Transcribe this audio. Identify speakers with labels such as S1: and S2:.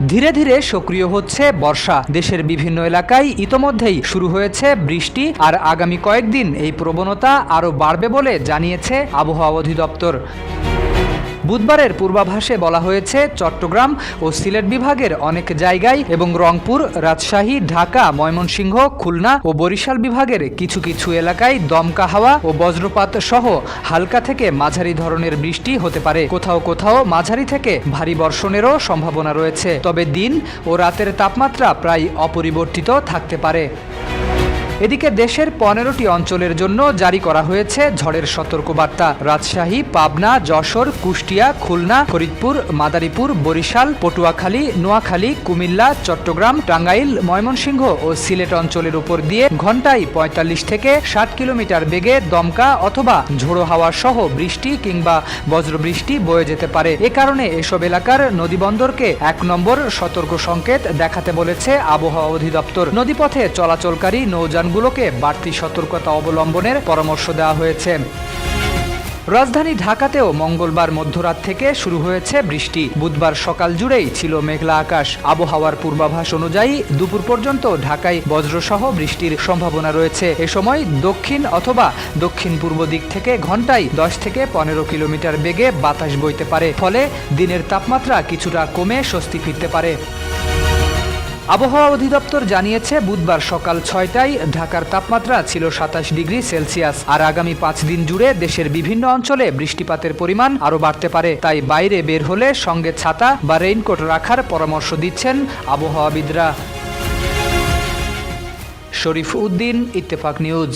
S1: ধীরে ধীরে সক্রিয় হচ্ছে বর্ষা। দেশের বিভিন্ন এলাকায় ইতোমধ্যেই শুরু হয়েছে বৃষ্টি, আর আগামী কয়েকদিন এই প্রবণতা আরও বাড়বে বলে জানিয়েছে আবহাওয়া অধিদপ্তর। বুধবারের পূর্বাভাসে বলা হয়েছে, চট্টগ্রাম ও সিলেট বিভাগের অনেক জায়গায় এবং রংপুর, রাজশাহী, ঢাকা, ময়মনসিংহ, খুলনা ও বরিশাল বিভাগের কিছু কিছু এলাকায় দমকা হাওয়া ও বজ্রপাত সহ হালকা থেকে মাঝারি ধরনের বৃষ্টি হতে পারে। কোথাও কোথাও মাঝারি থেকে ভারী বর্ষণেরও সম্ভাবনা রয়েছে। তবে দিন ও রাতের তাপমাত্রা প্রায় অপরিবর্তিত থাকতে পারে। এদিকে দেশের 15টি অঞ্চলের জন্য জারি করা হয়েছে ঝড়ের সতর্কবার্তা। রাজশাহী, পাবনা, যশোর, কুষ্টিয়া, খুলনা, ফরিদপুর, মাদারীপুর, বরিশাল, পটুয়াখালী, নোয়াখালী, কুমিল্লা, চট্টগ্রাম, টাঙ্গাইল, ময়মনসিংহ ও সিলেট অঞ্চলের উপর দিয়ে ঘণ্টায় 45 থেকে 60 কিলোমিটার বেগে দমকা অথবা ঝোড়ো হাওয়া সহ বৃষ্টি কিংবা বজ্রবৃষ্টি বয়ে যেতে পারে। এ কারণে এসব এলাকার নদীবন্দরকে 1 নম্বর সতর্ক সংকেত দেখাতে বলেছে আবহাওয়া অধিদপ্তর। নদীপথে চলাচলকারী নৌযান গুলোকে বাড়তি সতর্কতা অবলম্বনের পরামর্শ দেওয়া হয়েছে। রাজধানী ঢাকাতেও মঙ্গলবার মধ্যরাত থেকে শুরু হয়েছে বৃষ্টি। বুধবার সকাল জুড়েই ছিল মেঘলা আকাশ। আবহাওয়ার পূর্বাভাস অনুযায়ী দুপুর পর্যন্ত ঢাকায় বজ্রসহ বৃষ্টির সম্ভাবনা রয়েছে। এ সময় দক্ষিণ অথবা দক্ষিণ পূর্ব দিক থেকে ঘণ্টায় 10 থেকে 15 কিলোমিটার বেগে বাতাস বইতে পারে। ফলে দিনের তাপমাত্রা কিছুটা কমে স্বস্তি ফিরতে পারে। আবহাওয়া অধিদপ্তর জানিয়েছে, বুধবার সকাল 6টায় ঢাকার তাপমাত্রা ছিল 27 ডিগ্রি সেলসিয়াস। আর আগামী 5 দিন জুড়ে দেশের বিভিন্ন অঞ্চলে বৃষ্টিপাতের পরিমাণ আরও বাড়তে পারে। তাই বাইরে বের হলে সঙ্গে ছাতা বা রেইনকোট রাখার পরামর্শ দিচ্ছেন আবহাওয়াবিদরা। শরীফ উদ্দিন, ইত্তেফাক নিউজ।